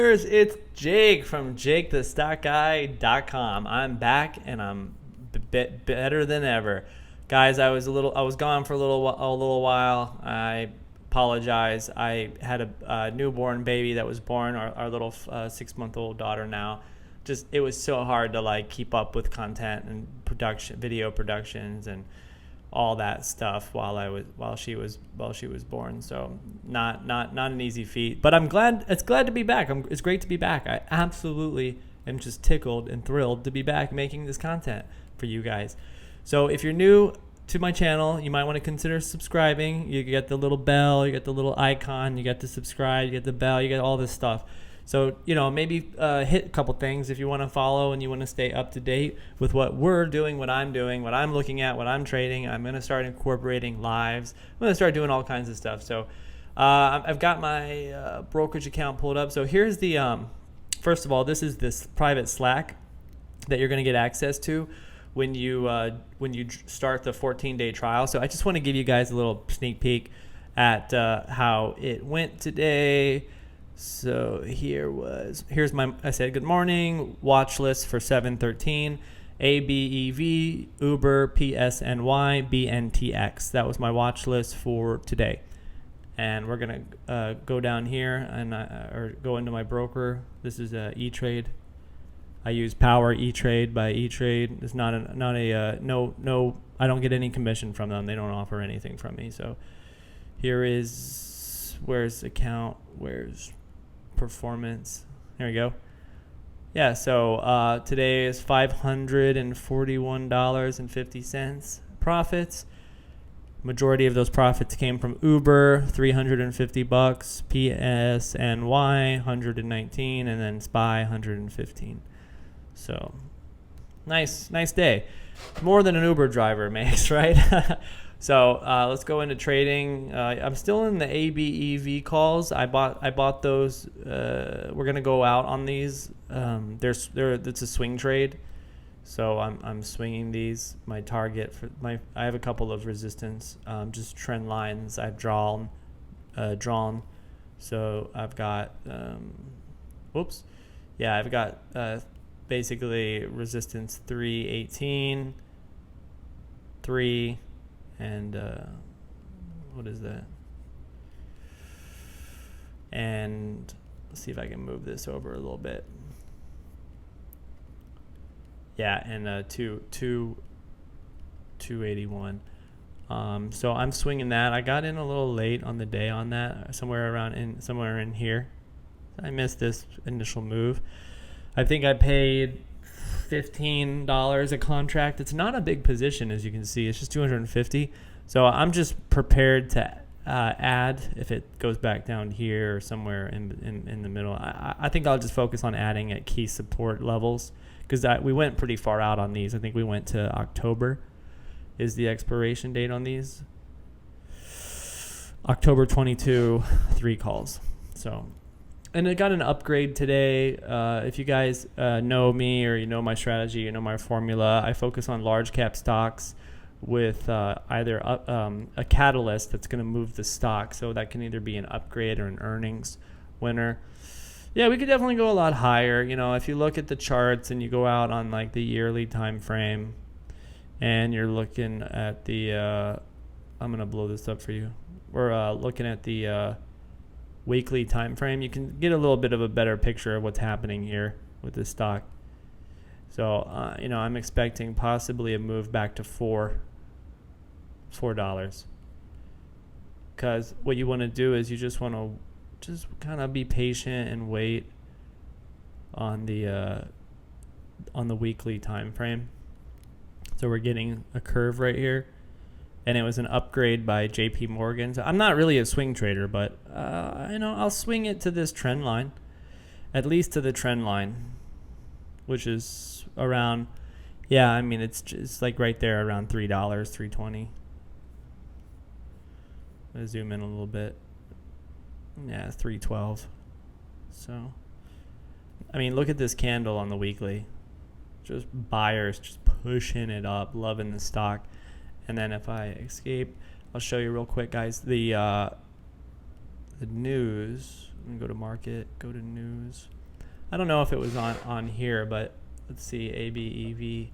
It's Jake from JakeTheStockGuy.com. I'm back and I'm better than ever, guys. I was gone for a little while. I apologize. I had a newborn baby that was born. Our little 6-month-old daughter now. Just it was so hard to like keep up with content and video productions and all that stuff while she was born. So not an easy feat, but it's glad to be back. It's great to be back. I absolutely am just tickled and thrilled to be back making this content for you guys. So if you're new to my channel, you might want to consider subscribing. You get the little bell, you get the little icon, you get to subscribe, you get the bell, you get all this stuff. So, maybe hit a couple things if you want to follow and you want to stay up to date with what we're doing, what I'm looking at, what I'm trading. I'm going to start incorporating lives. I'm going to start doing all kinds of stuff. So I've got my brokerage account pulled up. So here's the, first of all, this is this private Slack that you're going to get access to when you start the 14-day trial. So I just want to give you guys a little sneak peek at how it went today. So here's I said good morning, watch list for 713, ABEV, Uber, PSNY, BNTX. That was my watch list for today. And we're going to go down here and or go into my broker. This is E-Trade. I use Power E-Trade by E-Trade. It's no, I don't get any commission from them. They don't offer anything from me. So where's account, where's performance. There we go. Yeah, so today is $541.50 profits. Majority of those profits came from Uber, $350, PSNY, $119, and then SPY, $115. So nice day. More than an Uber driver makes, right? So let's go into trading. I'm still in the ABEV calls. I bought those. We're gonna go out on these. It's a swing trade, so I'm swinging these. My target I have a couple of resistance, just trend lines I've drawn. So I've got I've got basically resistance 318, 3. And what is that? And let's see if I can move this over a little bit. Yeah, and 281. So I'm swinging that. I got in a little late on the day on that, somewhere in here. I missed this initial move. I think I paid $15 a contract. It's not a big position, as you can see. It's just 250. So I'm just prepared to add if it goes back down here or somewhere in the middle. I think I'll just focus on adding at key support levels because we went pretty far out on these. I think we went to October is the expiration date on these. October 22, 3 calls. So. And it got an upgrade today. If you guys know me or you know my strategy, you know my formula, I focus on large cap stocks with either a catalyst that's going to move the stock. So that can either be an upgrade or an earnings winner. Yeah, we could definitely go a lot higher. If you look at the charts and you go out on like the yearly time frame and you're looking at the, I'm going to blow this up for you. We're looking at the weekly time frame, you can get a little bit of a better picture of what's happening here with this stock. So I'm expecting possibly a move back to $4 because what you want to do is you just want to kind of be patient and wait on the weekly time frame. So we're getting a curve right here. And it was an upgrade by JP Morgan. So I'm not really a swing trader, but I'll swing it to this trend line, at least to the trend line, which is around, it's just like right there around $3, $3.20. I'll zoom in a little bit. Yeah, $3.12. So, look at this candle on the weekly. Just buyers just pushing it up, loving the stock. And then if I escape, I'll show you real quick, guys. The news. I'm gonna go to market, go to news. I don't know if it was on here, but let's see, ABEV.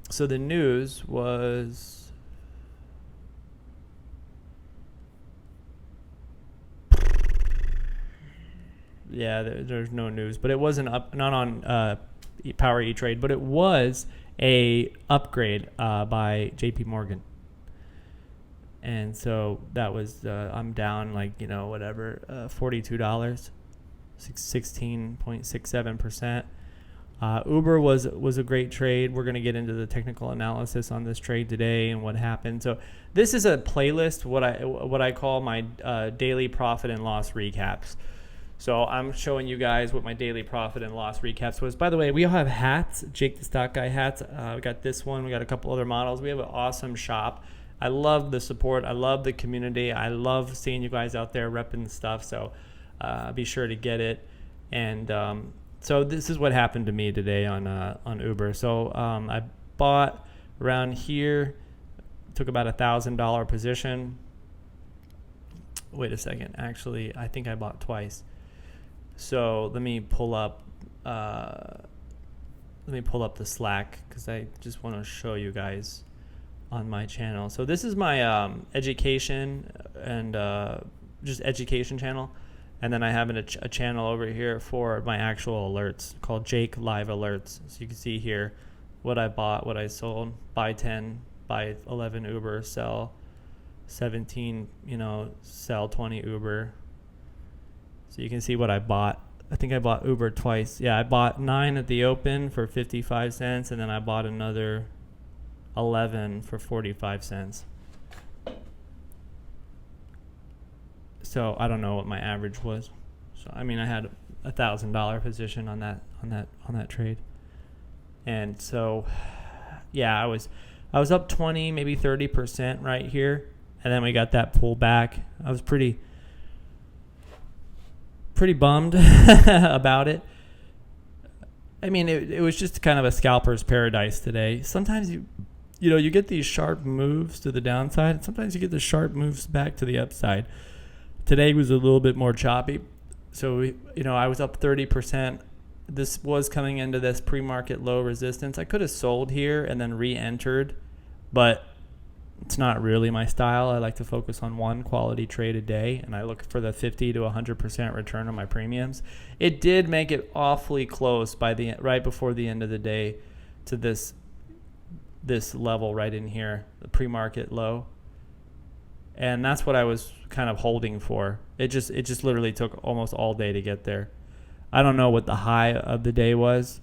So the news was, yeah, there's no news, but it wasn't up, not on Power E-Trade, but it was a upgrade by JP Morgan. And so that was, I'm down like, whatever, $42, 16.67%. Uber was a great trade. We're going to get into the technical analysis on this trade today and what happened. So this is a playlist, what I call my daily profit and loss recaps. So I'm showing you guys what my daily profit and loss recaps was. By the way, we all have hats, Jake the Stock Guy hats. We got this one. We got a couple other models. We have an awesome shop. I love the support. I love the community. I love seeing you guys out there repping the stuff. So be sure to get it. And so this is what happened to me today on Uber. So I bought around here, took about $1,000 position. Wait a second. Actually, I think I bought twice. So let me pull up the Slack because I just want to show you guys on my channel. So this is my education and just education channel, and then I have a channel over here for my actual alerts called Jake Live Alerts. So you can see here what I bought, what I sold, buy 10, buy 11 Uber, sell 17, sell 20 Uber. So you can see what I bought. I think I bought Uber twice. Yeah, I bought 9 at the open for 55 cents, and then I bought another 11 for 45 cents. So I don't know what my average was. So I mean, I had $1,000 position on that trade, and so yeah, I was up 20, maybe 30% right here, and then we got that pullback. I was pretty bummed about it. I mean, it was just kind of a scalper's paradise today. Sometimes you get these sharp moves to the downside, and sometimes you get the sharp moves back to the upside. Today was a little bit more choppy. So, I was up 30%. This was coming into this pre-market low resistance. I could have sold here and then re-entered, but it's not really my style. I like to focus on one quality trade a day, and I look for the 50 to 100% return on my premiums. It did make it awfully close right before the end of the day to this level right in here, the pre-market low. And that's what I was kind of holding for. It just literally took almost all day to get there. I don't know what the high of the day was.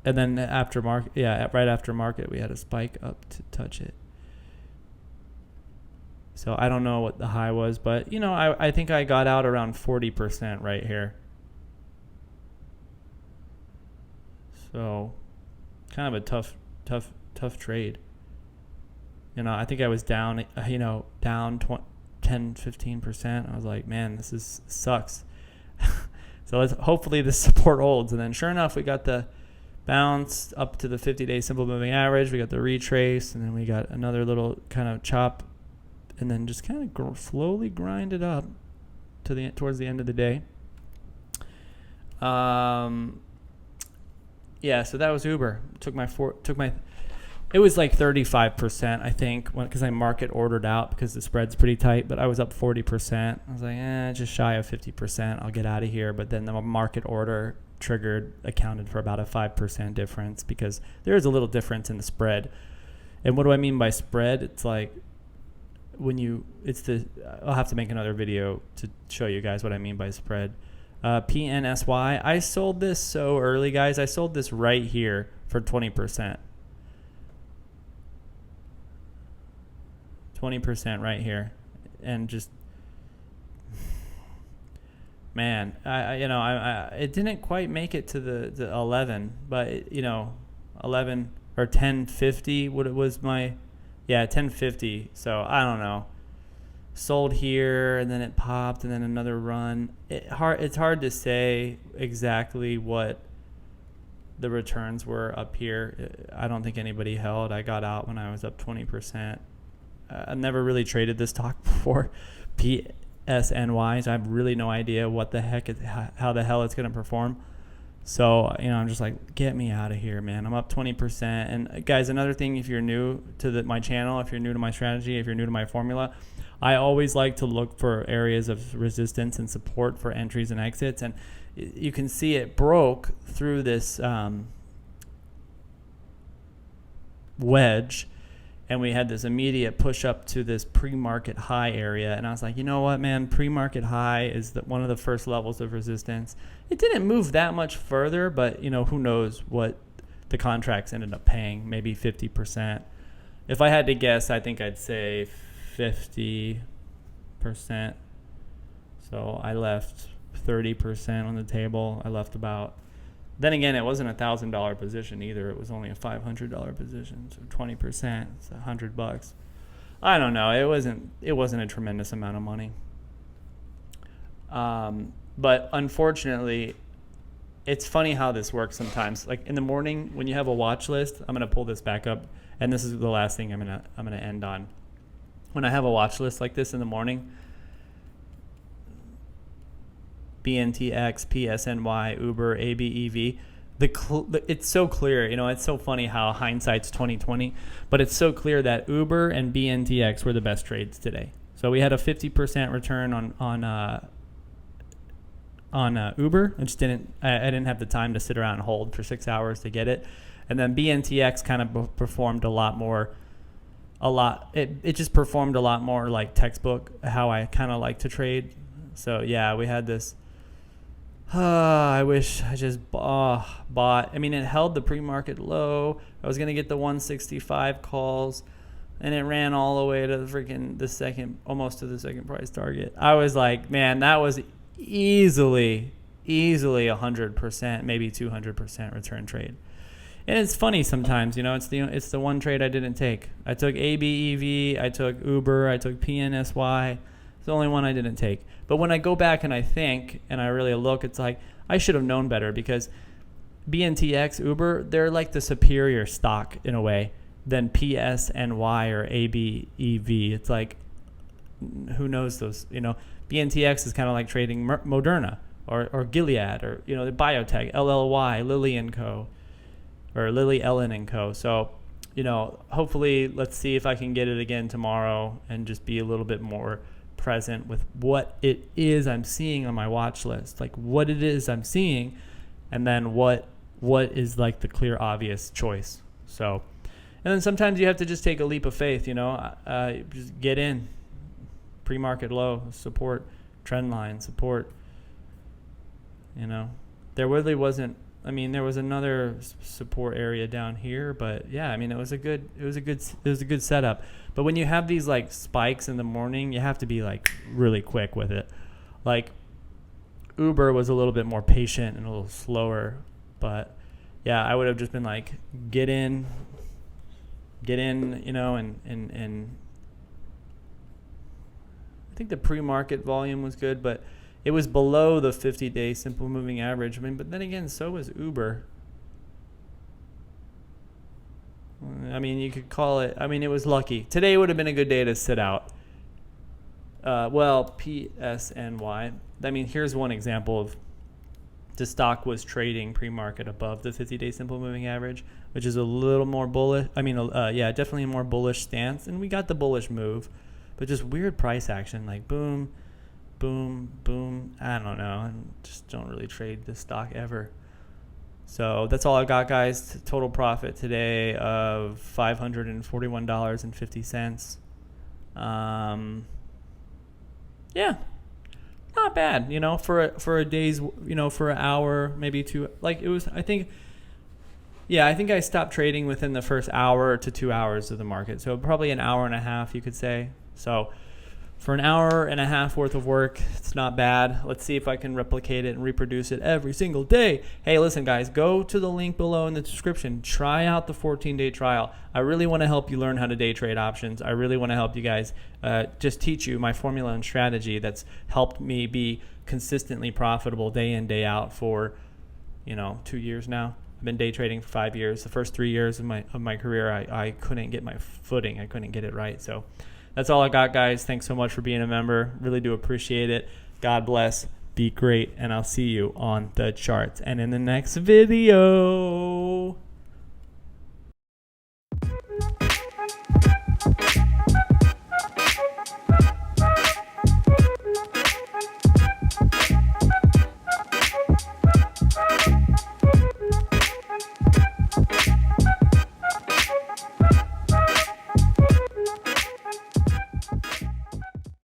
And then right after market, we had a spike up to touch it. So I don't know what the high was, but I think I got out around 40% right here. So kind of a tough trade. I think I was down, down 10-15%. I was like, man, this sucks. So hopefully this support holds. And then sure enough, we got the bounce up to the 50-day simple moving average. We got the retrace, and then we got another little kind of chop, and then just kind of slowly grind it up towards the end of the day. Yeah, so that was Uber. It was like 35%, I think, because I market ordered out because the spread's pretty tight, but I was up 40%. I was like, just shy of 50%. I'll get out of here. But then the market order accounted for about a 5% difference because there is a little difference in the spread. And what do I mean by spread? It's like I'll have to make another video to show you guys what I mean by spread. PNSY, I sold this so early, guys. I sold this right here for 20%. 20% right here, and just, man, it didn't quite make it to the 11, but 11 or 1050. What it was 1050. So I don't know. Sold here, and then it popped, and then another run. It's hard to say exactly what the returns were up here. I don't think anybody held. I got out when I was up 20%. I've never really traded this stock before. PSNY. So I have really no idea what the heck how the hell it's going to perform. So, I'm just like, get me out of here, man. I'm up 20%. And guys, another thing, if you're new to my channel, if you're new to my strategy, if you're new to my formula, I always like to look for areas of resistance and support for entries and exits. And you can see it broke through this wedge, and we had this immediate push up to this pre-market high area. And I was like, you know what, man, pre-market high is one of the first levels of resistance. It didn't move that much further, but who knows what the contracts ended up paying, maybe 50%. If I had to guess, I think I'd say 50%. So I left 30% on the table. I left about, then again, it wasn't $1,000 position either. It was only a $500 position. So 20%, it's $100. I don't know. It wasn't a tremendous amount of money. But unfortunately, it's funny how this works sometimes. Like in the morning when you have a watch list, I'm gonna pull this back up, and this is the last thing I'm gonna end on. When I have a watch list like this in the morning, BNTX, PSNY, Uber, ABEV, it's so clear. It's so funny how hindsight's 2020, but it's so clear that Uber and BNTX were the best trades today. So we had a 50% return on Uber. I didn't have the time to sit around and hold for 6 hours to get it. And then BNTX kind of performed it just performed a lot more like textbook, how I kind of like to trade. So yeah, we had this, I wish I just bought. I mean, it held the pre-market low. I was going to get the 165 calls, and it ran all the way to almost to the second price target. I was like, man, that was easily 100%, maybe 200% return trade. And it's funny sometimes, it's the one trade I didn't take. I took ABEV, I took Uber, I took PNSY. It's the only one I didn't take. But when I go back and I think and I really look, it's like I should have known better, because BNTX, Uber, they're like the superior stock in a way than PSNY or ABEV. It's like, who knows those? BNTX is kind of like trading Moderna or Gilead or the biotech, LLY, Lilly and Co. or Lilly Ellen and Co. So, hopefully, let's see if I can get it again tomorrow and just be a little bit more present with what it is I'm seeing on my watch list, like what it is I'm seeing, and then what is like the clear, obvious choice. So, and then sometimes you have to just take a leap of faith, just get in, pre-market low, support, trend line, support. There really wasn't. I mean, there was another support area down here, but yeah, I mean, it was a good setup. But when you have these like spikes in the morning, you have to be like really quick with it. Like Uber was a little bit more patient and a little slower, but yeah, I would have just been like, get in, and I think the pre-market volume was good, but it was below the 50-day simple moving average. I mean, but then again, so was Uber. I mean, you could call it, it was lucky. Today would have been a good day to sit out. PSNY. I mean, here's one example of the stock was trading pre-market above the 50-day simple moving average, which is a little more bullish. Definitely a more bullish stance. And we got the bullish move, but just weird price action, like boom, boom, boom. I don't know. I just don't really trade this stock ever. So that's all I've got, guys. Total profit today of $541.50. Yeah, not bad. For a day's, for an hour, maybe two. Like it was. I think I stopped trading within the first hour to 2 hours of the market. So probably an hour and a half, you could say. So for an hour and a half worth of work, it's not bad. Let's see if I can replicate it and reproduce it every single day. Hey, listen, guys, go to the link below in the description. Try out the 14-day trial. I really want to help you learn how to day trade options. I really want to help you guys just teach you my formula and strategy that's helped me be consistently profitable day in, day out for, 2 years now. I've been day trading for 5 years. The first 3 years of my career, I couldn't get my footing. I couldn't get it right. So that's all I got, guys. Thanks so much for being a member. Really do appreciate it. God bless. Be great, and I'll see you on the charts and in the next video.